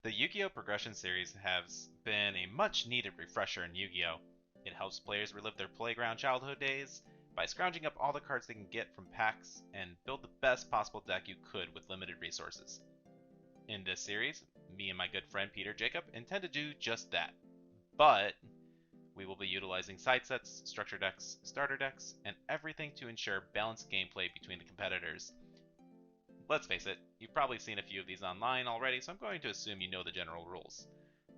The Yu-Gi-Oh! Progression series has been a much needed refresher in Yu-Gi-Oh! It helps players relive their playground childhood days by scrounging up all the cards they can get from packs and build the best possible deck you could with limited resources. In this series, me and my good friend PTRJacob intend to do just that. But we will be utilizing side sets, structure decks, starter decks, and everything to ensure balanced gameplay between the competitors. Let's face it, you've probably seen a few of these online already, so I'm going to assume you know the general rules.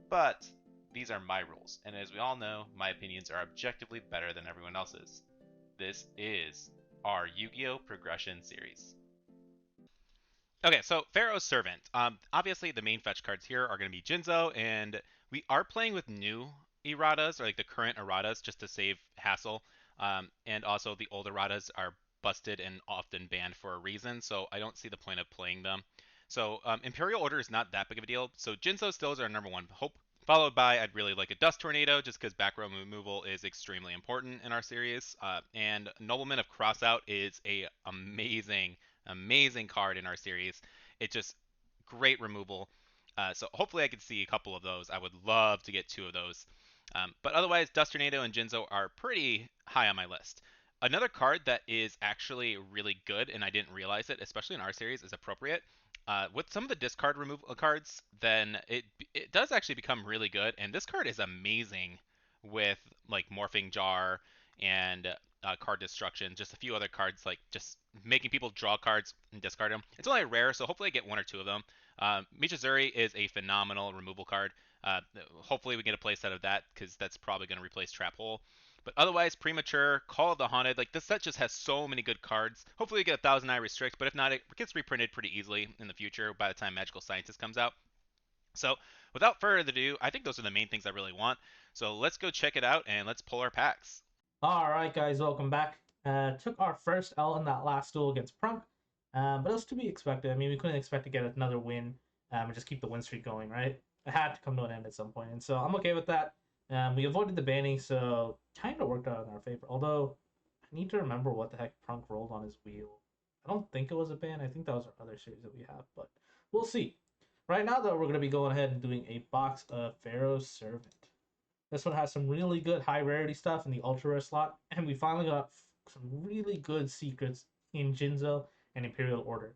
But these are my rules, and as we all know, my opinions are objectively better than everyone else's. This is our Yu-Gi-Oh! Progression series. Okay, so Pharaoh's Servant. Obviously, the main fetch cards here are going to be Jinzo, and we are playing with new erratas, or like the current erratas, just to save hassle. And also, the old erratas are busted and often banned for a reason, so I don't see the point of playing them. So Imperial Order is not that big of a deal. So Jinzo still is our number one hope. Followed by, I'd really like a Dust Tornado, just because back row removal is extremely important in our series. And Nobleman of Crossout is a amazing card in our series. It's just great removal. So hopefully I could see a couple of those. I would love to get two of those. But otherwise, Dust Tornado and Jinzo are pretty high on my list. Another card that is actually really good, and I didn't realize it, especially in our series, is Appropriate. With some of the discard removal cards, then it does actually become really good. And this card is amazing with like Morphing Jar and card destruction, just a few other cards like just making people draw cards and discard them. It's only rare, so hopefully I get one or two of them. Michizuri is a phenomenal removal card. Hopefully we get a playset of that because that's probably going to replace Trap Hole. But otherwise, Premature, Call of the Haunted, like this set just has so many good cards. Hopefully we get a Thousand Eye Restrict, but if not, it gets reprinted pretty easily in the future by the time Magical Scientist comes out. So without further ado, I think those are the main things I really want. So let's go check it out and let's pull our packs. All right, guys, welcome back. Took our first L in that last duel against Prunk, but it was to be expected. I mean, we couldn't expect to get another win and just keep the win streak going, right? It had to come to an end at some point, and so I'm okay with that. We avoided the banning, so kind of worked out in our favor. Although, I need to remember what the heck Prunk rolled on his wheel. I don't think it was a ban. I think that was our other series that we have, but we'll see. Right now, though, we're going to be going ahead and doing a box of Pharaoh's Servant. This one has some really good high rarity stuff in the ultra rare slot, and we finally got some really good secrets in Jinzo and Imperial Order.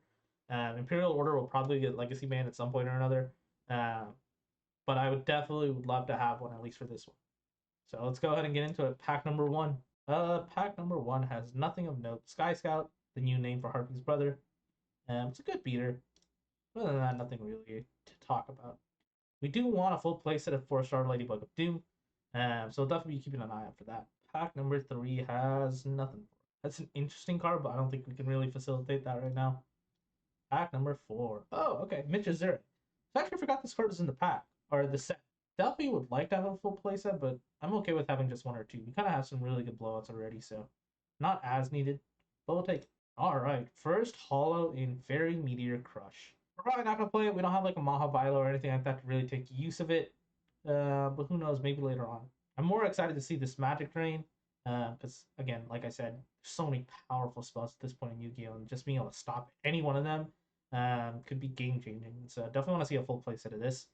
Imperial Order will probably get Legacy banned at some point or another, uh, but I would definitely would love to have one at least for this one. So let's go ahead and get into it. Pack number one. Pack number one has nothing of note. Sky Scout, the new name for Harpy's brother. It's a good beater. Other than that, nothing really to talk about. We do want a full playset of 4-star Ladybug of Doom. So we'll definitely be keeping an eye out for that. Pack number three has nothing. That's an interesting card, but I don't think we can really facilitate that right now. Pack number four. Oh, okay. Mitch Azura. I actually forgot this card was in the pack or the set. Definitely would like to have a full playset, but I'm okay with having just one or two. We kind of have some really good blowouts already, so not as needed, but we'll take it. All right, first holo in Fairy Meteor Crush. We're probably not gonna play it. We don't have like a Maha Vilo or anything like that to really take use of it. But who knows? Maybe later on. I'm more excited to see this Magic Drain, because again, like I said, so many powerful spells at this point in Yu-Gi-Oh, and just being able to stop any one of them could be game changing. So definitely want to see a full playset of this.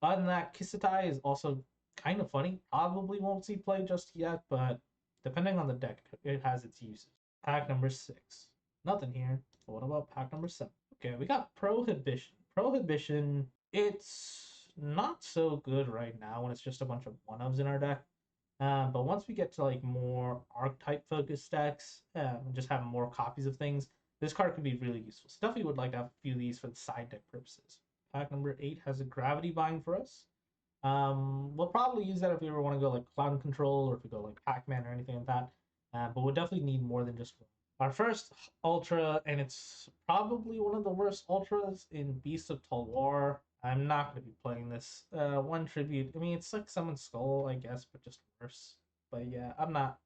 Other than that, Kisatai is also kind of funny. Probably won't see play just yet, but depending on the deck, it has its uses. Pack number six. Nothing here. What about pack number seven? Okay, we got Prohibition. Prohibition, it's not so good right now when it's just a bunch of one-ofs in our deck. But once we get to like more archetype focused decks, and just have more copies of things, this card could be really useful. So definitely would like to have a few of these for the side deck purposes. Pack number eight has a gravity bind for us. We'll probably use that if we ever want to go like cloud control or if we go like Pac-Man or anything like that. But we'll definitely need more than just one. Our first ultra, and it's probably one of the worst ultras in Beast of Talwar. I'm not going to be playing this. One tribute. I mean, it's like Summon Skull, I guess, but just worse. But yeah, I'm not.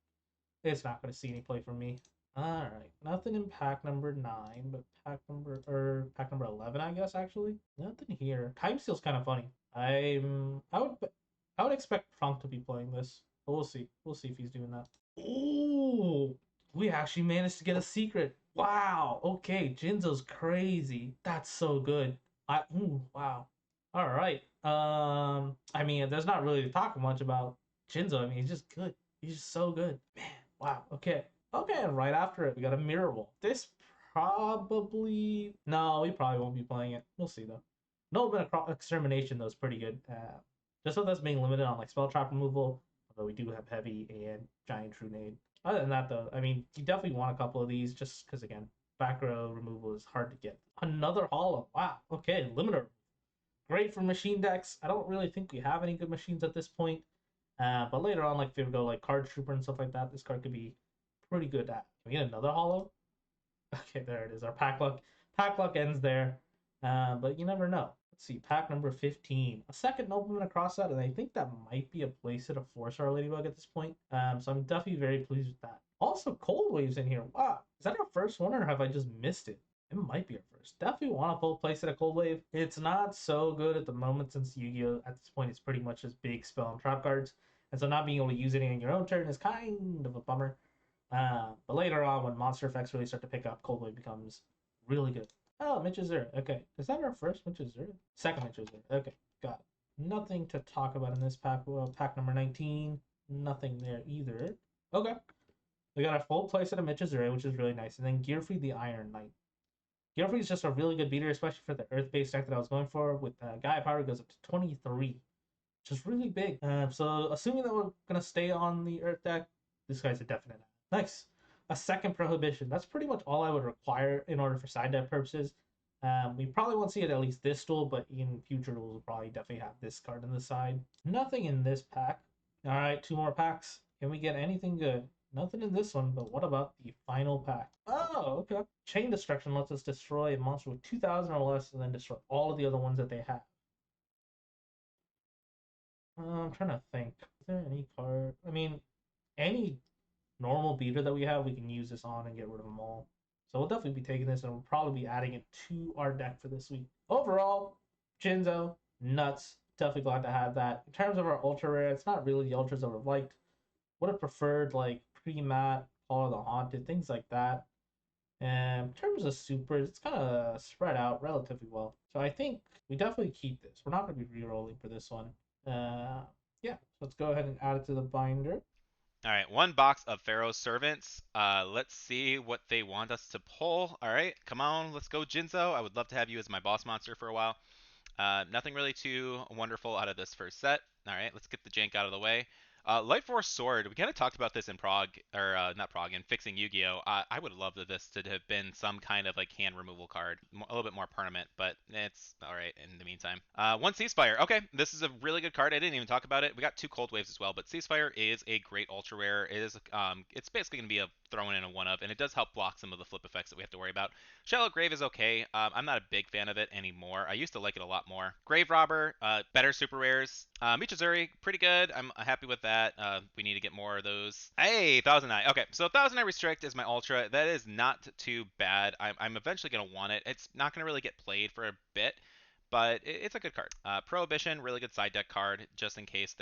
It's not going to see any play from me. All right, nothing in pack number nine, but pack number 11, I guess. Actually, nothing here. Time Steal's kind of funny. I would expect Prunk to be playing this. But we'll see. We'll see if he's doing that. Ooh, we actually managed to get a secret. Wow. Okay, Jinzo's crazy. That's so good. Wow. All right. I mean, there's not really to talk much about Shinzo. I mean, he's just good. He's just so good. Man, wow. Okay. Okay, and right after it, we got a mirror wall. This probably no, we probably won't be playing it. We'll see though. No, but extermination though is pretty good. Just so that's being limited on like spell trap removal, although we do have heavy and giant true nade. Other than that though, I mean, you definitely want a couple of these just because again, back row removal is hard to get. Another hollow. Wow. Okay, limiter. Great for machine decks. I don't really think we have any good machines at this point. But later on, like if we go like card trooper and stuff like that, this card could be pretty good at. Can we get another hollow? Okay, there it is. Our pack luck ends there. But you never know. Let's see, pack number 15. A second nobleman across that, and I think that might be a playset of 4-star Ladybug at this point. So I'm definitely very pleased with that. Also, Cold Waves in here. Wow. Is that our first one, or have I just missed it? It might be our first. Definitely want a full playset of Cold Wave. It's not so good at the moment since Yu-Gi-Oh! At this point is pretty much just big spell and trap cards. And so not being able to use any on your own turn is kind of a bummer. But later on, when monster effects really start to pick up, Cold Wave becomes really good. Oh, Mitch Azure. Okay. Is that our first Mitch Azure? Second Mitch Azure. Okay. Got it. Nothing to talk about in this pack. Well, pack number 19. Nothing there either. Okay. We got a full playset of Mitch Azure, which is really nice. And then Gearfree the Iron Knight. Gearfree is just a really good beater, especially for the Earth-based deck that I was going for. With Gaia Power goes up to 23, which is really big. So assuming that we're going to stay on the Earth deck, this guy's a definite. Nice. A second Prohibition. That's pretty much all I would require in order for side deck purposes. We probably won't see it at least this duel, but in future duels, we'll probably definitely have this card on the side. Nothing in this pack. All right, 2 more packs. Can we get anything good? Nothing in this one, but what about the final pack? Oh, okay. Chain Destruction lets us destroy a monster with 2,000 or less and then destroy all of the other ones that they have. I'm trying to think. Is there any card? I mean, any normal beater that we have, we can use this on and get rid of them all. So we'll definitely be taking this and we'll probably be adding it to our deck for this week. Overall, Jinzo, nuts. Definitely glad to have that. In terms of our ultra rare, it's not really the ultras I would have liked. Would have preferred like pre-mat, Call of the Haunted, things like that. And in terms of supers, it's kind of spread out relatively well. So I think we definitely keep this. We're not going to be re-rolling for this one. Yeah, so let's go ahead and add it to the binder. All right, 1 box of Pharaoh's Servants. Let's see what they want us to pull. All right, come on, let's go, Jinzo. I would love to have you as my boss monster for a while. Nothing really too wonderful out of this first set. All right, let's get the jank out of the way. Light Force Sword. We kind of talked about this in Prague, or not Prague, in Fixing Yu-Gi-Oh. I would love this to have been some kind of like hand removal card, a little bit more permanent, but it's all right in the meantime. 1 Ceasefire. Okay, this is a really good card. I didn't even talk about it. We got 2 Cold Waves as well, but Ceasefire is a great ultra rare. It is, it's basically gonna be a thrown in a one of, and it does help block some of the flip effects that we have to worry about. Shallow Grave is okay. I'm not a big fan of it anymore. I used to like it a lot more. Grave Robber, better super rares. Michizuri, pretty good. I'm happy with that. We need to get more of those. Hey, Thousand Eye. Okay, so Thousand Eye Restrict is my ultra. That is not too bad. I'm eventually gonna want it. It's not gonna really get played for a bit, but it's a good card. Prohibition, really good side deck card, just in case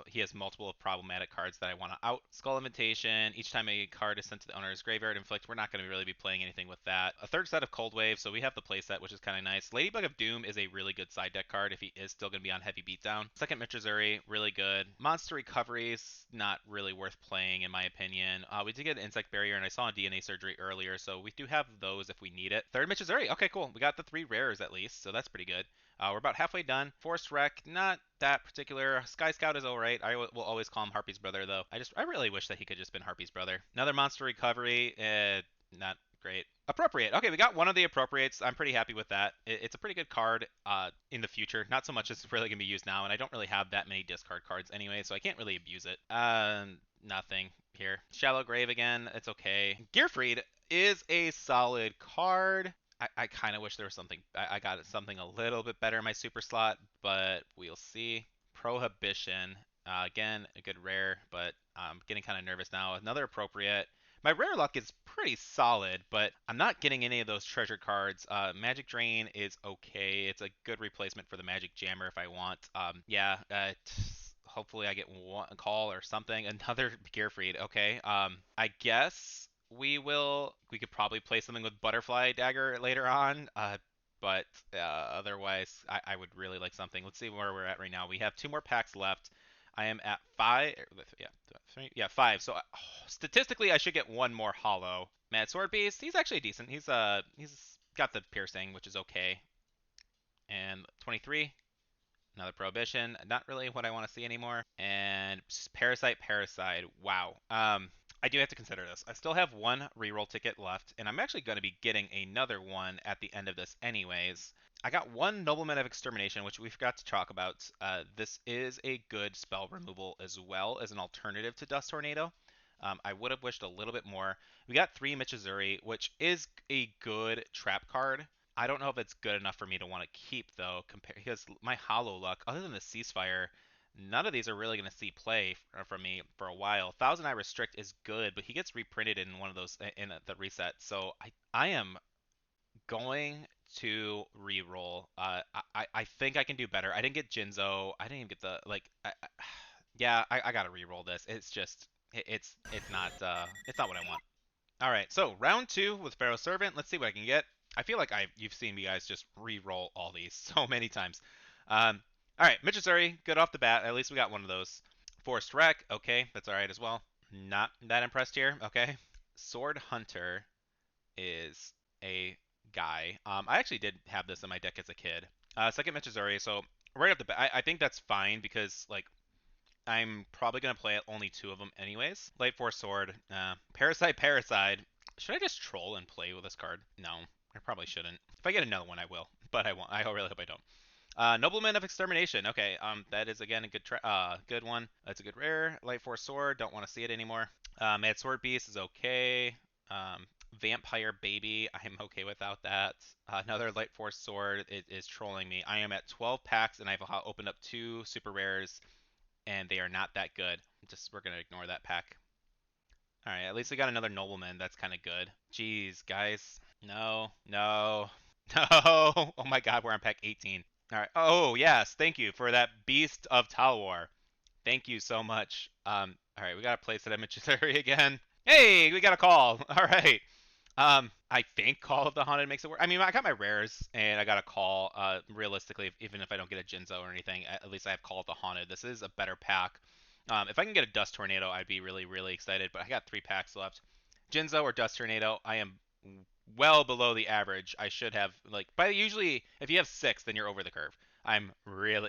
he has multiple problematic cards that I want to out. Skull Invitation, each time a card is sent to the owner's graveyard, inflict. We're not going to really be playing anything with that. A third set of Cold Wave, so we have the playset, which is kind of nice. Ladybug of Doom is a really good side deck card if he is still going to be on heavy beatdown. Second Michizuri, really good. Monster Recoveries, not really worth playing in my opinion. We did get an Insect Barrier, and I saw a DNA Surgery earlier, so we do have those if we need it. Third Michizuri, okay, cool. We got the 3 rares at least, so that's pretty good. We're about halfway done. Force Wreck, not that particular. Sky Scout is alright. I will always call him Harpy's brother, though. I really wish that he could just been Harpy's brother. Another Monster Recovery, not great. Appropriate. Okay, we got one of the appropriates. I'm pretty happy with that. It's a pretty good card in the future. Not so much as it's really going to be used now, and I don't really have that many discard cards anyway, so I can't really abuse it. Nothing here. Shallow Grave again. It's okay. Gearfried is a solid card. I kind of wish there was something. I got something a little bit better in my super slot, but we'll see. Prohibition. Again, a good rare, but I'm getting kind of nervous now. Another appropriate. My rare luck is pretty solid, but I'm not getting any of those treasure cards. Magic Drain is okay. It's a good replacement for the Magic Jammer if I want. Yeah, hopefully I get one call or something. Another Gearfried. Okay. I guess we could probably play something with Butterfly Dagger later on. but otherwise, I would really like something. Let's see where we're at right now. We have 2 more packs left. I am at 5. Yeah, 3. Yeah, 5. So statistically, I should get 1 more hollow. Mad Sword Beast. He's actually decent. He's got the piercing, which is okay. And 23. Another Prohibition. Not really what I want to see anymore. And Parasite. Wow. I do have to consider this. I still have 1 reroll ticket left, and I'm actually going to be getting another one at the end of this anyways. I got 1 Nobleman of Extermination, which we forgot to talk about. This is a good spell removal as well as an alternative to Dust Tornado. I would have wished a little bit more. We got 3 Michizuri, which is a good trap card. I don't know if it's good enough for me to want to keep though, because my hollow luck, other than the ceasefire, none of these are really going to see play from me for a while. Thousand Eye Restrict is good, but he gets reprinted in one of those in the reset. So I am going to re-roll. I think I can do better. I didn't get Jinzo. I didn't even get the like. Yeah, I gotta re-roll this. It's just it's not what I want. All right, so round 2 with Pharaoh Servant. Let's see what I can get. I feel like you've seen me guys just re-roll all these so many times. All right, Michizuri, good off the bat. At least we got one of those. Forced Wreck, okay, that's all right as well. Not that impressed here. Okay. Sword Hunter is a guy. I actually did have this in my deck as a kid. Second Michizuri, so right off the bat, I think that's fine because like I'm probably gonna play only 2 of them anyways. Light Force Sword, Parasite. Should I just troll and play with this card? No, I probably shouldn't. If I get another one, I will, but I won't. I really hope I don't. Nobleman of Extermination. Okay, that is again a good one. That's a good rare. Light Force Sword. Don't want to see it anymore. Mad Sword Beast is okay. Um, Vampire Baby. I'm okay without that. Another Light Force Sword is trolling me. I am at 12 packs and I've opened up 2 super rares and they are not that good. We're gonna ignore that pack. All right, at least we got another nobleman. That's kind of good. Jeez, guys. No, no, no. Oh my God, we're on pack 18. All right. Oh yes, thank you for that Beast of Talwar. Thank you so much. All right, we gotta place it at Michizuri again. Hey, we got a call. All right. I think Call of the Haunted makes it work. I mean, I got my rares and I got a call. Realistically, even if I don't get a Jinzo or anything, at least I have Call of the Haunted. This is a better pack. If I can get a Dust Tornado, I'd be really, really excited. But I got 3 packs left. Jinzo or Dust Tornado, I am well below the average. I should have but usually if you have 6, then you're over the curve.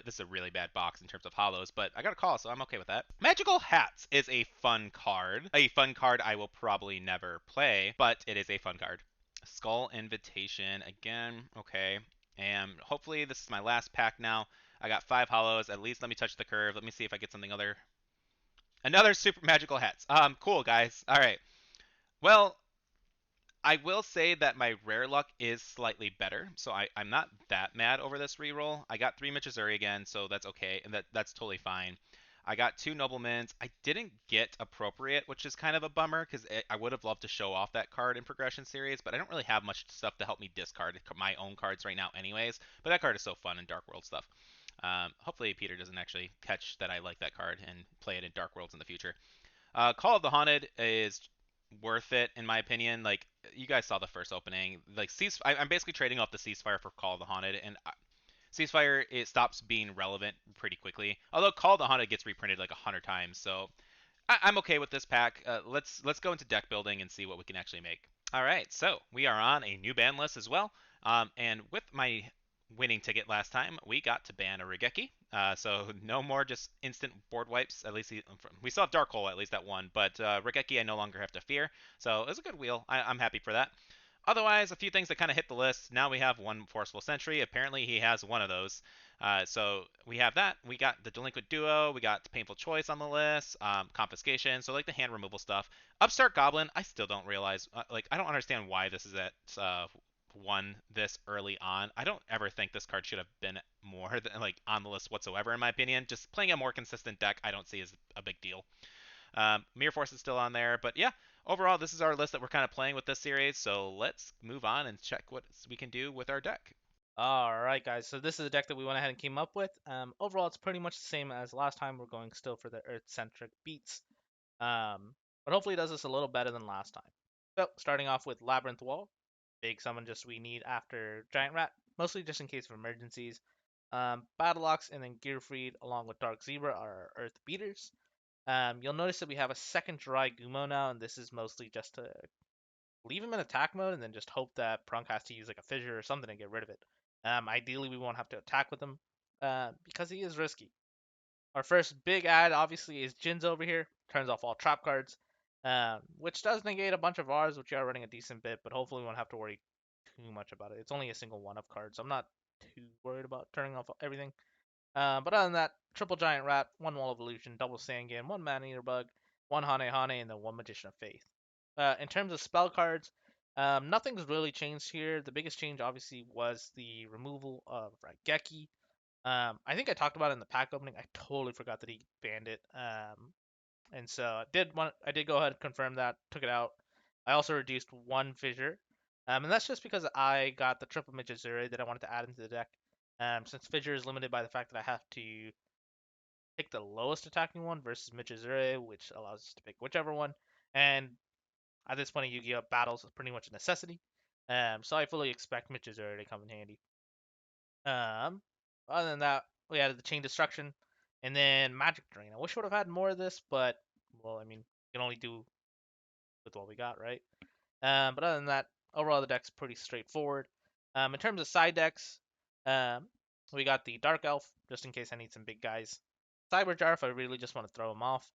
This is a really bad box in terms of hollows, but I got a call, so I'm okay with that. Magical Hats is a fun card. A fun card I will probably never play, but it is a fun card. Skull Invitation again, okay. And hopefully this is my last pack now. I got 5 hollows. At least let me touch the curve. Let me see if I get something other. Another super magical hats. Cool guys. All right. Well, I will say that my rare luck is slightly better, so I'm not that mad over this reroll. I got 3 Michizuri again, so that's okay, and that's totally fine. I got 2 Noblemans. I didn't get Appropriate, which is kind of a bummer, because I would have loved to show off that card in Progression Series, but I don't really have much stuff to help me discard my own cards right now anyways, but that card is so fun in Dark World stuff. Hopefully Peter doesn't actually catch that I like that card and play it in Dark Worlds in the future. Call of the Haunted is worth it in my opinion. Like you guys saw the first opening. Like I'm basically trading off the Ceasefire for Call of the Haunted, and Ceasefire it stops being relevant pretty quickly. Although Call of the Haunted gets reprinted like 100 times, so I'm okay with this pack. Let's go into deck building and see what we can actually make. All right, so we are on a new ban list as well. And with my winning ticket last time, we got to ban a Regeki. So no more just instant board wipes. At least we still have Dark Hole at least that one, but Regeki I no longer have to fear. So it was a good wheel. I'm happy for that. Otherwise, a few things that kind of hit the list. Now we have 1 Forceful Sentry. Apparently he has one of those. So we have that. We got the Delinquent Duo. We got the Painful Choice on the list. Confiscation. So like the hand removal stuff. Upstart Goblin. I still don't realize. I don't understand why this is at 1 this early on. I don't ever think this card should have been more than on the list whatsoever in my opinion. Just playing a more consistent deck I don't see as a big deal. Mirror Force is still on there, but yeah, overall this is our list that we're kind of playing with this series. So let's move on and check what we can do with our deck. All right, guys. So this is the deck that we went ahead and came up with. Overall, it's pretty much the same as last time. We're going still for the Earth-centric beats. But hopefully it does this a little better than last time. So starting off with Labyrinth Wall. Big summon just we need after Giant Rat. mostly just in case of emergencies. Battle Ox and then Gearfried along with Dark Zebra are Earth Beaters. You'll notice that we have a second Dry Gumo now, and this is mostly just to leave him in attack mode and then just hope that Prunk has to use like a fissure or something to get rid of it. Ideally, we won't have to attack with him because he is risky. Our first big ad, obviously, is Jin's over here. Turns off all trap cards, which does negate a bunch of ours, which are running a decent bit, but hopefully we won't have to worry too much about it. It's only a single one-of card, so I'm not too worried about turning off everything. But other than that, triple giant rat, one wall of illusion, double Sangan, one man eater bug, one Hane Hane, and then one magician of faith. In terms of spell cards, nothing's really changed here. The biggest change obviously was the removal of Raigeki. I think I talked about it in the pack opening. I totally forgot that he banned it. And so I did go ahead and confirm that, took it out. I also reduced one fissure. And that's just because I got the triple Mijizure that I wanted to add into the deck. Since fissure is limited by the fact that I have to pick the lowest attacking one versus Mijizure, which allows us to pick whichever one. And at this point in Yu-Gi-Oh, battles is pretty much a necessity. So I fully expect Mijizure to come in handy. Other than that, we added the Chain Destruction and then Magic Drain. I wish we would have had more of this, but well, I mean, you can only do with what we got, right? But other than that, overall the deck's pretty straightforward. In terms of side decks, um, we got the Dark Elf, just in case I need some big guys. Cyberjar if I really just want to throw him off.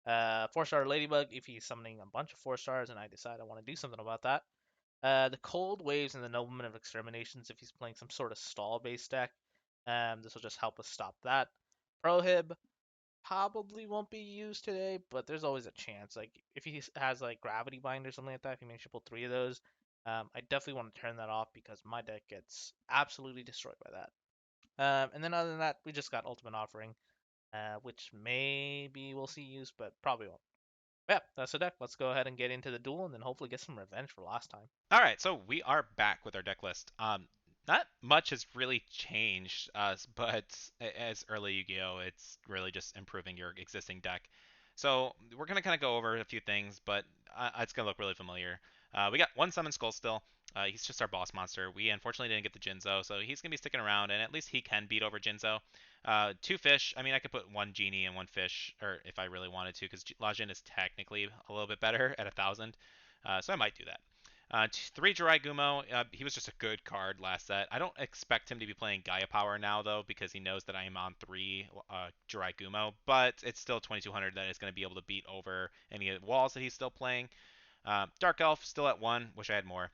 4-star Ladybug if he's summoning a bunch of 4 stars and I decide I want to do something about that. The Cold Waves and the Nobleman of Exterminations if he's playing some sort of stall-based deck. This will just help us stop that. Prohib probably won't be used today, but there's always a chance. Like if he has like Gravity Bind or something like that, if he managed to pull 3 of those, I definitely want to turn that off because my deck gets absolutely destroyed by that. And then other than that, we just got Ultimate Offering, which maybe we'll see used, but probably won't. But yeah, that's the deck. Let's go ahead and get into the duel and then hopefully get some revenge for last time. All right, so we are back with our deck list. Not much has really changed, but as early Yu-Gi-Oh, it's really just improving your existing deck. So we're gonna kind of go over a few things, but it's gonna look really familiar. We got one Summon Skull still. He's just our boss monster. We unfortunately didn't get the Jinzo, so he's gonna be sticking around, and at least he can beat over Jinzo. 2 fish. I mean, I could put one genie and one fish, or if I really wanted to, because Lajin is technically a little bit better at 1,000. So I might do that. 3 Jirai Gumo. He was just a good card last set. I don't expect him to be playing Gaia Power now, though, because he knows that I am on 3 Jirai Gumo, but it's still 2,200 that is going to be able to beat over any walls that he's still playing. Dark Elf still at 1. Wish I had more.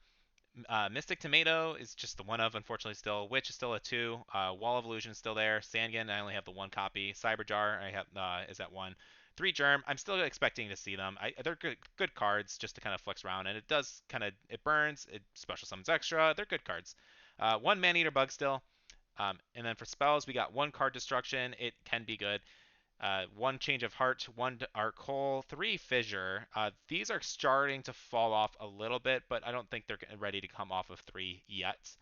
Mystic Tomato is just the one of, unfortunately, still. Witch is still a 2. Wall of Illusion is still there. Sangan, I only have the 1 copy. Cyberjar, I have is at 1. 3 Germ, I'm still expecting to see them. They're good cards just to kind of flex around, and it does kind of, it burns, it special summons extra. They're good cards. 1 Man-Eater Bug still. And then for spells, we got 1 Card Destruction. It can be good. 1 Change of Heart, 1 Arc Hole, 3 Fissure. These are starting to fall off a little bit, but I don't think they're ready to come off of 3 yet.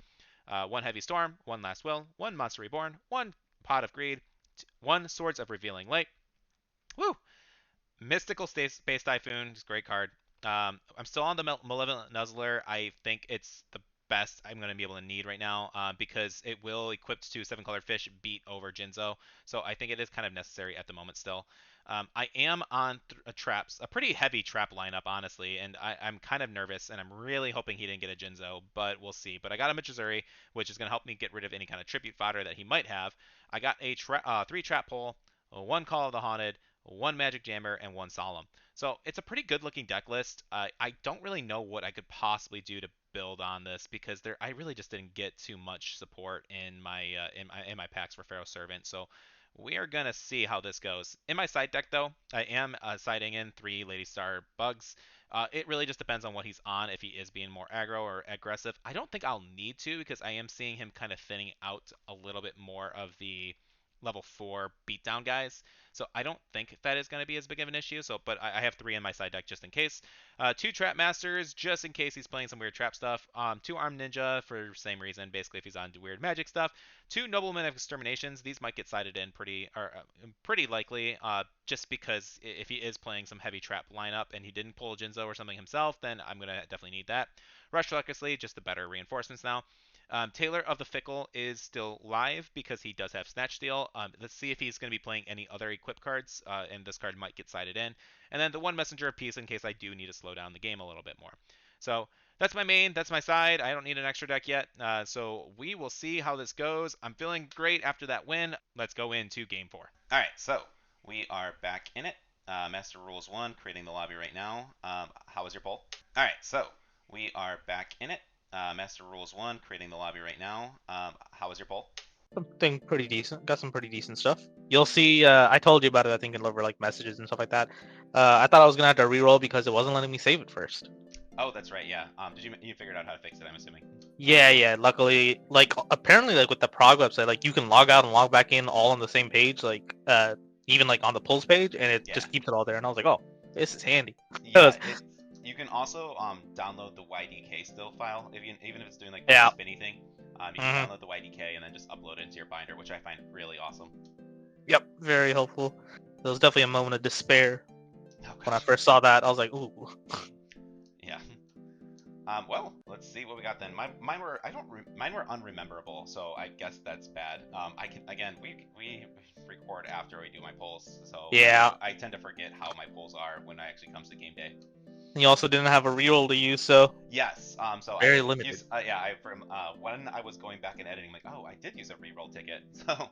1 Heavy Storm, 1 Last Will, 1 Monster Reborn, 1 Pot of Greed, 1 Swords of Revealing Light. Woo! Mystical Space Typhoon is a great card. I'm still on the Malevolent Nuzzler. I think it's the best I'm going to be able to need right now because it will, equipped to 7-colored fish, beat over Jinzo. So I think it is kind of necessary at the moment still. I am on traps, a pretty heavy trap lineup, honestly, and I'm kind of nervous, and I'm really hoping he didn't get a Jinzo, but we'll see. But I got a Michizuri, which is going to help me get rid of any kind of tribute fodder that he might have. I got a 3 Trap Hole, 1 Call of the Haunted, 1 Magic Jammer, and 1 Solemn. So it's a pretty good looking deck list. I don't really know what I could possibly do to build on this because I really just didn't get too much support in my packs for Pharaoh Servant. So we are gonna see how this goes. In my side deck though, I am siding in 3 Lady Star Bugs. It really just depends on what he's on. If he is being more aggro or aggressive, I don't think I'll need to because I am seeing him kind of thinning out a little bit more of the level 4 beatdown guys. So I don't think that is going to be as big of an issue. So, but I have 3 in my side deck just in case. 2 Trap Masters just in case he's playing some weird trap stuff. 2 Armed Ninja for the same reason, basically if he's on weird magic stuff. 2 Noblemen of Exterminations. These might get sided in pretty likely, just because if he is playing some heavy trap lineup and he didn't pull Jinzo or something himself, then I'm gonna definitely need that. Rush Recklessly, just the better reinforcements now. Taylor of the Fickle is still live because he does have Snatch Steal. Let's see if he's going to be playing any other equip cards, and this card might get sided in. And then the one Messenger of Peace in case I do need to slow down the game a little bit more. So that's my main, that's my side. I don't need an extra deck yet, so we will see how this goes. I'm feeling great after that win. Let's go into Game 4. All right, so we are back in it. Master Rules 1, creating the lobby right now. How was your poll? All right, so we are back in it. Master Rules 1, creating the lobby right now. How was your poll? Something pretty decent. Got some pretty decent stuff. You'll see. I told you about it. I think in over like messages and stuff like that. I thought I was gonna have to re-roll because it wasn't letting me save it first. Oh, that's right. Yeah. Did you figured out how to fix it? I'm assuming. Yeah. Luckily, like apparently, like with the prog website, like you can log out and log back in all on the same page. Like even like on the pulls page, and it just keeps it all there. And I was like, oh, this is handy. Yeah. You can also download the YDK still file even if it's doing like the spinny thing. You can download the YDK and then just upload it into your binder, which I find really awesome. Yep, very helpful. It was definitely a moment of despair when I first saw that. I was like, ooh. Yeah. Well, let's see what we got then. Mine were unrememberable, so I guess that's bad. We record after we do my polls, so yeah, I tend to forget how my polls are when it actually comes to game day. And you also didn't have a reroll to use, so yes. So very I limited. Use, when I was going back and editing, like, oh, I did use a reroll ticket. So.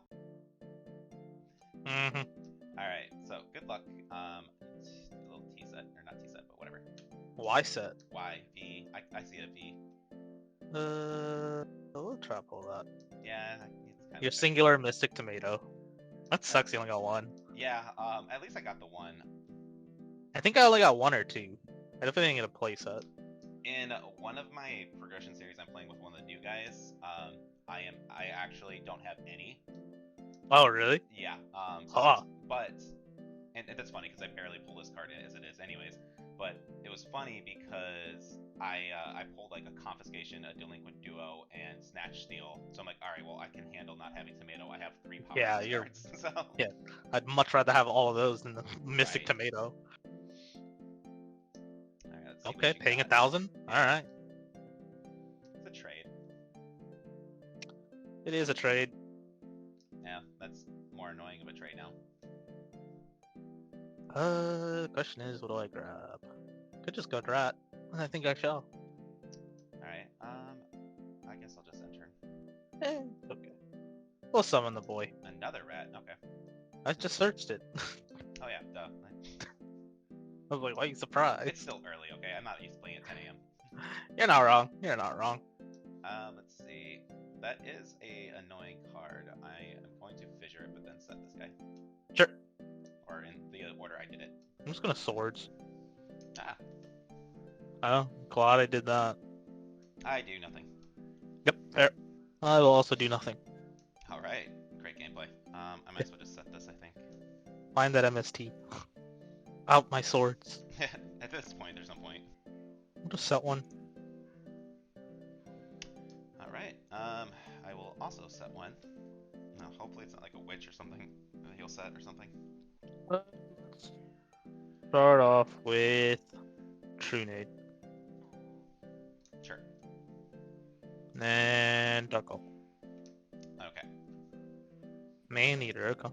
Mhm. All right. So good luck. A little T set or not T set, but whatever. Y set. Y V. I see a V. We'll try to pull that. Yeah. It's Your singular Mystic Tomato. That sucks. You only got one. Yeah. At least I got the one. I think I only got one or two. I definitely didn't get a play set. In one of my progression series, I'm playing with one of the new guys. I actually don't have any. Oh really? Yeah. But that's funny because I barely pull this card as it is, anyways. But it was funny because I pulled like a Confiscation, a Delinquent Duo, and Snatch Steal. So I'm like, all right, well I can handle not having Tomato. I have 3 power cards. So. Yeah, I'd much rather have all of those than the Mystic Tomato. All right, okay, paying 1,000. All right. It's a trade. It is a trade. Yeah, that's more annoying of a trade now. The question is, what do I grab? Could just go Drat. I think I shall. Alright, I guess I'll just enter. Okay. We'll summon the boy. Another rat, okay. I just searched it. Oh yeah, duh. I was like, why are you surprised? It's still early, okay? I'm not used to playing at 10 a.m. You're not wrong. You're not wrong. Let's see. That is a annoying card. I am going to fissure it, but then set this guy. Sure. Or in the order I did it. I'm just gonna swords. Ah. Oh, glad I did that. I do nothing. Yep, fair. I will also do nothing. Alright. Great gameplay. I might as well just set this, I think. Find that MST. Out my swords. At this point, there's no point. I'll just set one. Alright. I will also set one. No, hopefully it's not like a witch or something. A heal set or something. Let's start off with Trunade. Sure. And Darko. Okay. Man Eater, okay.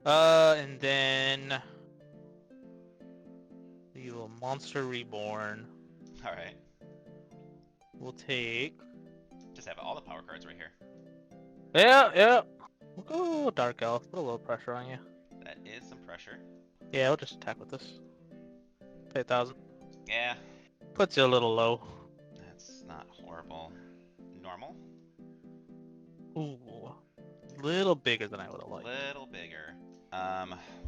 And then the little Monster Reborn. Alright. We'll take. Just have all the power cards right here. Yeah. We'll go Dark Elf. Put a little pressure on you. That is some pressure. Yeah, we'll just attack with this. Pay 1,000. Yeah. Puts you a little low. That's not horrible. Normal? Ooh. Little bigger than I would have liked. Little bigger.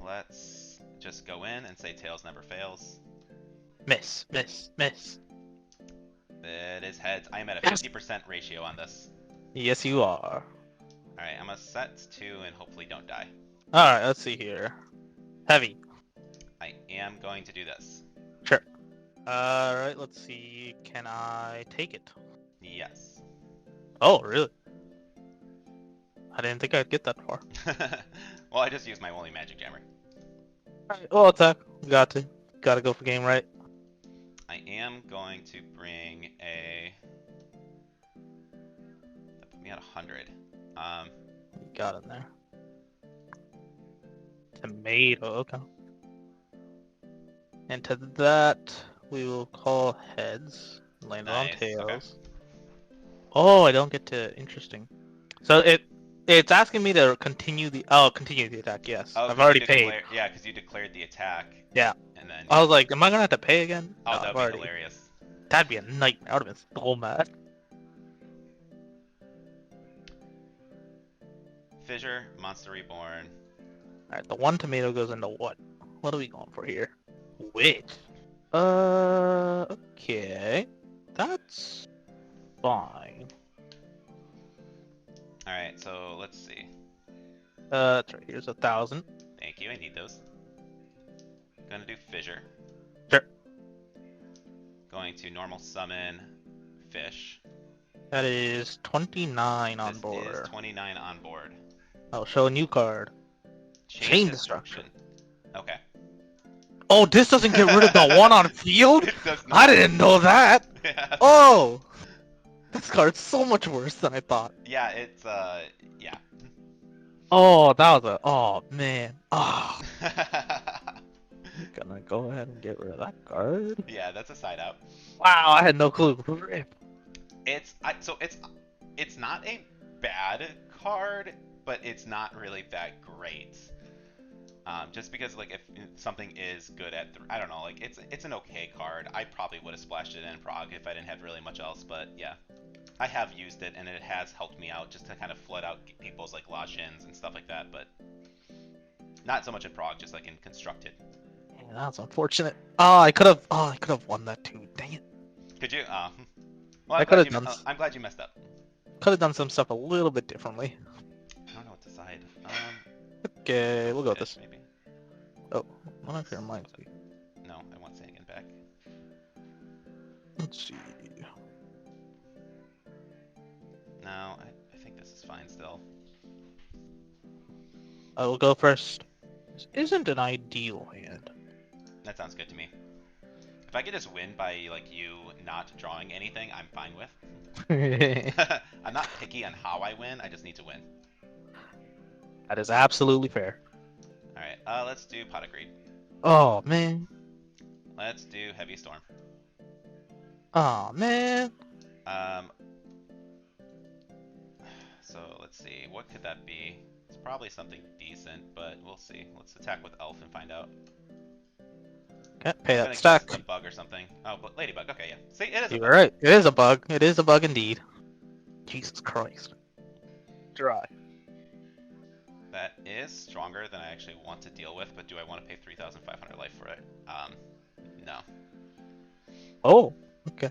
Let's just go in and say Tails never fails. Miss. It is heads. I am at a 50% ratio on this. Yes, you are. Alright, I'm gonna set 2 and hopefully don't die. Alright, let's see here. Heavy. I am going to do this. Sure. Alright, let's see. Can I take it? Yes. Oh, really? I didn't think I'd get that far. Well, I just used my only magic jammer. Alright, well, attack. Got to. Gotta go for game right. I am going to bring a at 100. Got in there. Tomato, okay. And to that, we will call heads. Land on Nice. tails. Okay. Oh, I don't get to. Interesting. So it's asking me to continue the attack. Yes, Oh, I've because already paid. Yeah, because you declared the attack. Yeah. And then. I Yeah. was like, am I gonna have to pay again? Oh, No, that I've would be already. hilarious. That'd be a nightmare. I would have been so mad. Fissure, Monster Reborn. Alright, the one tomato goes into what? What are we going for here? Which? Okay. That's fine. Alright, so let's see. That's right. Here's 1,000. Thank you, I need those. Gonna do Fissure. Sure. Going to normal summon fish. That is 29 on This board. is 29 on board. I'll show a new card. Chain Destruction. Okay. Oh, this doesn't get rid of the one on field? It does I not. didn't know that! Yeah. Oh! This card's so much worse than I thought. Yeah, it's yeah. Oh, that was a... Oh, man. Oh. I'm gonna go ahead and get rid of that card. Yeah, that's a side out. Wow, I had no clue. Rip. It's not a bad card, but it's not really that great. Just because like if something is good at I don't know, like it's an okay card. I probably would have splashed it in Prague if I didn't have really much else, but yeah. I have used it and it has helped me out just to kind of flood out people's like Lashins and stuff like that, but not so much in Prague, just like in Constructed. Yeah, that's unfortunate. Oh, I could have won that too. Dang it. Could you? Well, I'm glad you messed up. Could have done some stuff a little bit differently. I don't know what to decide. Okay, we'll go with this. Maybe. Oh, one of your minds. No, I want Sandgan back. Let's see. No, I think this is fine still. I will go first. This isn't an ideal hand. That sounds good to me. If I could just win by like you not drawing anything, I'm fine with. I'm not picky on how I win. I just need to win. That is absolutely fair. All right. Let's do Pot of Greed. Oh man. Let's do Heavy Storm. Oh man. So let's see. What could that be? It's probably something decent, but we'll see. Let's attack with Elf and find out. Okay, pay that It's stack. a bug or something. Oh, but Ladybug. Okay, yeah. See, it is a You bug. were right. It is a bug. It is a bug indeed. Jesus Christ. Dry. That is stronger than I actually want to deal with, but do I want to pay 3,500 life for it? No. Oh, okay.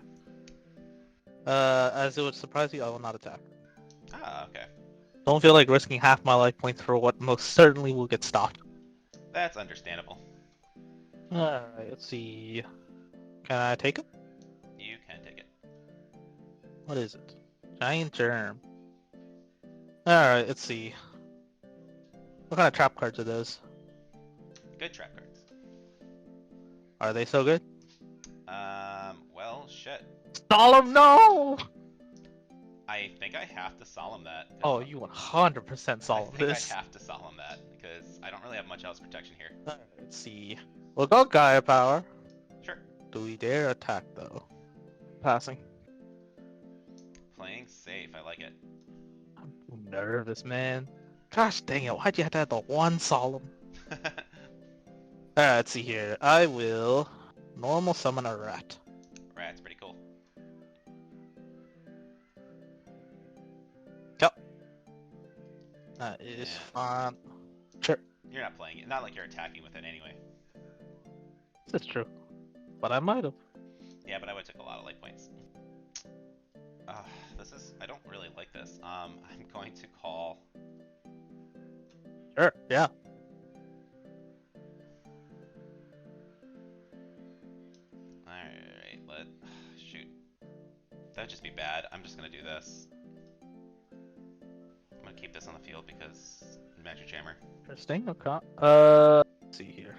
As it would surprise you, I will not attack. Ah, okay. Don't feel like risking half my life points for what most certainly will get stopped. That's understandable. Alright, let's see. Can I take it? You can take it. What is it? Giant Germ. Alright, let's see. What kind of trap cards are those? Good trap cards. Are they so good? Well, shit. Solemn, no! I think I have to solemn that. Oh, you 100% solemn I think this. I have to solemn that because I don't really have much else protection here. Alright, let's see. We'll go Gaia Power. Sure. Do we dare attack though? Passing. Playing safe. I like it. I'm nervous, man. Gosh dang it, why'd you have to have the one solemn? Alright, let's see here. I will normal summon a rat. Rat's pretty cool. Yep. That is fine. Sure. You're not playing it. Not like you're attacking with it anyway. That's true. But I might have. Yeah, but I would have took a lot of life points. This is... I don't really like this. I'm going to call... Sure, yeah. Alright, shoot. That would just be bad. I'm just gonna do this. I'm gonna keep this on the field because Magic Jammer. Interesting, okay. Let's see here.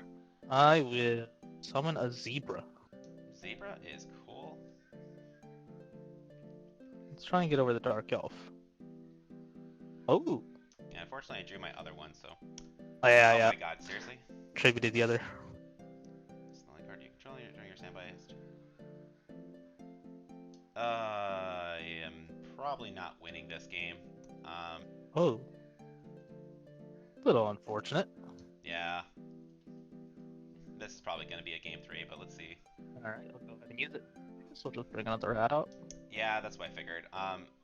I will summon a zebra. Zebra is cool. Let's try and get over the Dark Elf. Oh. Yeah, unfortunately, I drew my other one, so. Oh, yeah, Oh yeah. my god, seriously? Tributed the other. It's the only card you control. You're doing your standby. I am probably not winning this game. Oh. A little unfortunate. Yeah. This is probably going to be a game 3, but let's see. Alright, I'll go ahead and use it. I guess we'll just bring another rat out. Yeah, that's what I figured.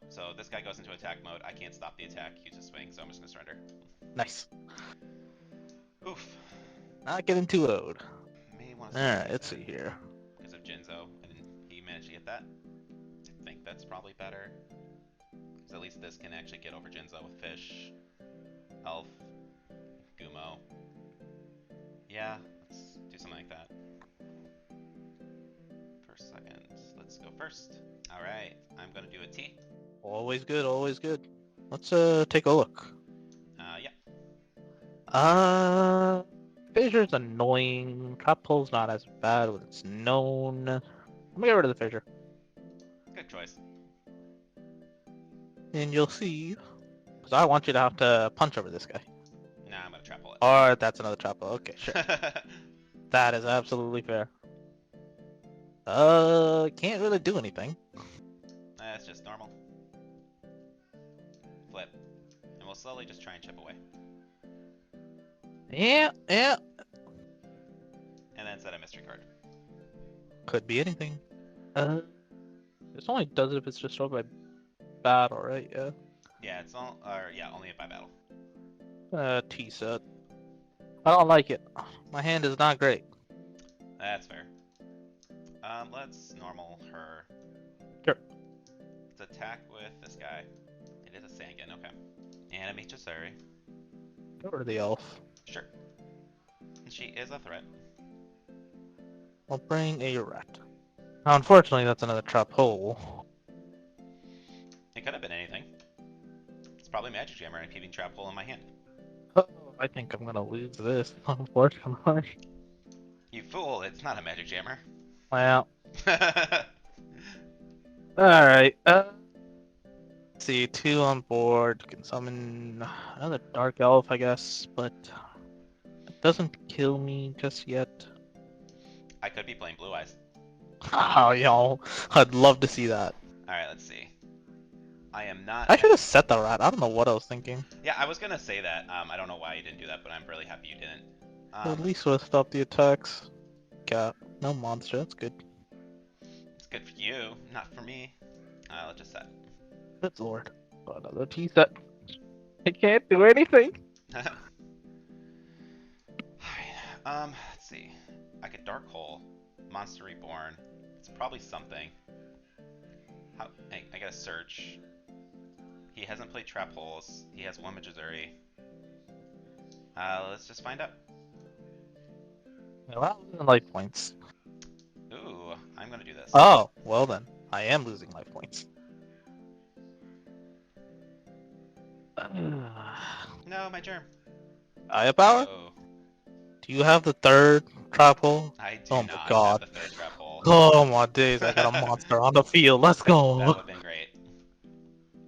So this guy goes into attack mode. I can't stop the attack. Use a swing, so I'm just going to surrender. Nice. Oof. Not getting too owed. May want to Alright, let's see here. because of Jinzo, and he managed to get that. I think that's probably better. Because at least this can actually get over Jinzo with Fish, Elf, Gumo. Yeah, let's do something like that. First, second. Let's go first. Alright, I'm going to do a T. Always good, always good. Let's take a look. Yeah. Fissure's annoying. Trap pull's not as bad when it's known. I'm gonna get rid of the fissure. Good choice. And you'll see. Because I want you to have to punch over this guy. Nah, I'm going to trap pull it. Or that's another trap pull. Okay, sure. That is absolutely fair. Can't really do anything. That's just normal. Flip. And we'll slowly just try and chip away. Yeah. And then set a mystery card. Could be anything. This only does it if it's destroyed by battle, right? Yeah. Yeah, it's all, only by battle. T set. I don't like it. My hand is not great. That's fair. Let's normal her. Sure. Let's attack with this guy. It is a Sangan, okay. Animate Jasuri. Get rid of the elf. Sure. She is a threat. I'll bring a rat. Now, unfortunately, that's another trap hole. It could have been anything. It's probably Magic Jammer and keeping Trap Hole in my hand. Oh, I think I'm gonna lose this, unfortunately. You fool, it's not a Magic Jammer. Well. Alright, let's see, 2 on board. Can summon another Dark Elf, I guess, but it doesn't kill me just yet. I could be playing Blue Eyes. Oh, yo, I'd love to see that. Alright, let's see. I am not. I should have set the rat. I don't know what I was thinking. Yeah, I was gonna say that. I don't know why you didn't do that, but I'm really happy you didn't. At least would have stopped the attacks. Cat, no monster. That's good. It's good for you, not for me. Let's just set. Good lord. Another T set. I can't do anything. Alright. Let's see. I could Dark Hole, Monster Reborn. It's probably something. I gotta search. He hasn't played Trap Holes. He has 1 Majazuri. Let's just find out. Well, I'm losing life points. Ooh, I'm gonna do this. Oh, well then. I am losing life points. No, my germ. Aya power? Oh, Do you have the 3rd trap hole? I do Oh not my god. have the 3rd Trap Hole. Oh my days, I got a monster on the field. Let's That go. would have been great.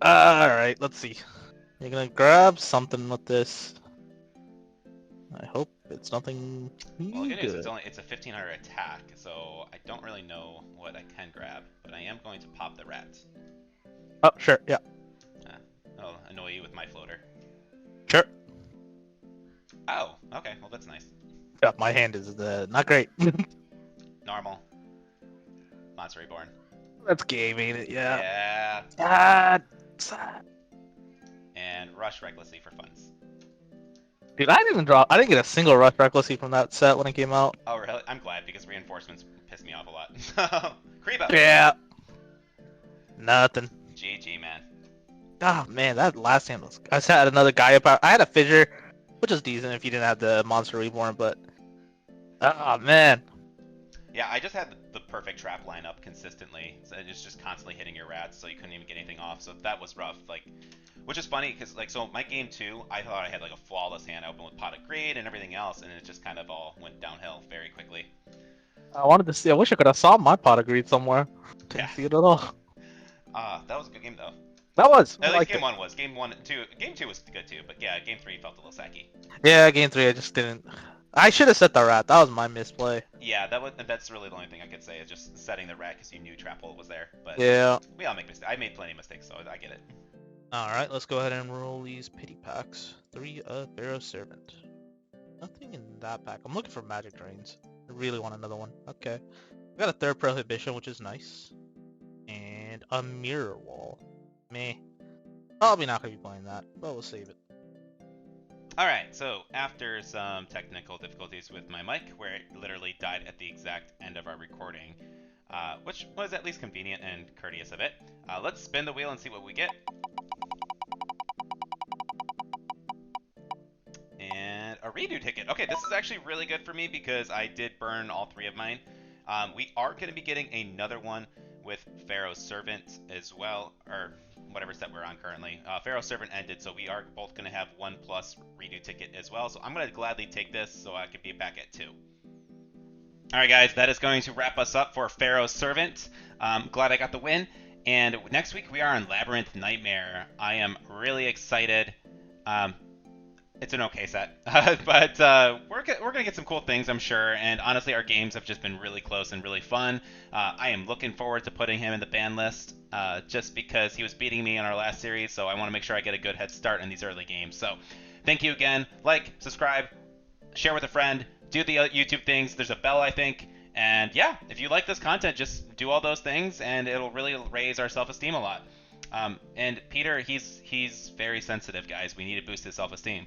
Alright, let's see. You're gonna grab something with this. I hope it's nothing Well, the good news is good. it's a 1500 attack, so I don't really know what I can grab, but I am going to pop the rat. Oh, sure, yeah. I'll annoy you with my floater. Sure. Oh, okay, well that's nice. Yeah, my hand is not great. Normal. Monster Reborn. That's game, ain't it? Yeah. Yeah. Sad. And rush recklessly for funds. Dude, I didn't get a single rush recklessly from that set when it came out. Oh really? I'm glad because reinforcements piss me off a lot. Creep up. Yeah. Nothing. GG, man. Ah, man, that last hand was. I just had another guy up. I had a fissure, which is decent if you didn't have the monster reborn, but. Ah, man. Yeah, I just had the perfect trap lineup consistently. So it's just constantly hitting your rats, so you couldn't even get anything off. So that was rough. Like, which is funny because so my game 2, I thought I had like a flawless hand open with Pot of Greed and everything else, and it just kind of all went downhill very quickly. I wanted to see. I wish I could have saw my pot of greed somewhere. Didn't Yeah. see it at all. That was a good game though. That was. At I least liked game it. 1 was. Game 1, 2, game 2 was good too, but yeah, game 3 felt a little sacky. Yeah, game 3 I just didn't. I should have set the rat. That was my misplay. Yeah, that's really the only thing I could say is just setting the rat because you knew trap hole was there. But Yeah. we all make mistakes. I made plenty of mistakes, so I get it. All right, let's go ahead and roll these pity packs. 3 of Pharaoh Servant. Nothing in that pack. I'm looking for magic drains. I really want another one. Okay. I got a third prohibition, which is nice. And a mirror wall. Meh. Probably not going to be playing that, but we'll save it. Alright, so after some technical difficulties with my mic, where it literally died at the exact end of our recording, which was at least convenient and courteous of it, let's spin the wheel and see what we get. And a redo ticket. Okay, this is actually really good for me because I did burn all 3 of mine. We are going to be getting another one with Pharaoh's Servant as well, or whatever set we're on currently. Pharaoh's Servant ended, so we are both going to have 1+ redo ticket as well. So I'm going to gladly take this so I can be back at 2. Alright guys, that is going to wrap us up for Pharaoh's Servant. Glad I got the win. And next week we are on Labyrinth Nightmare. I am really excited. It's an okay set, but we're gonna get some cool things, I'm sure. And honestly, our games have just been really close and really fun. I am looking forward to putting him in the ban list, just because he was beating me in our last series. So I want to make sure I get a good head start in these early games. So thank you again. Like, subscribe, share with a friend, do the YouTube things. There's a bell, I think. And yeah, if you like this content, just do all those things, and it'll really raise our self-esteem a lot. And Peter, he's very sensitive, guys. We need to boost his self-esteem.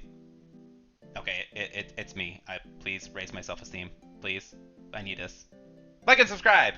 Okay, it's me. Please raise my self-esteem. Please. I need this. Like and subscribe!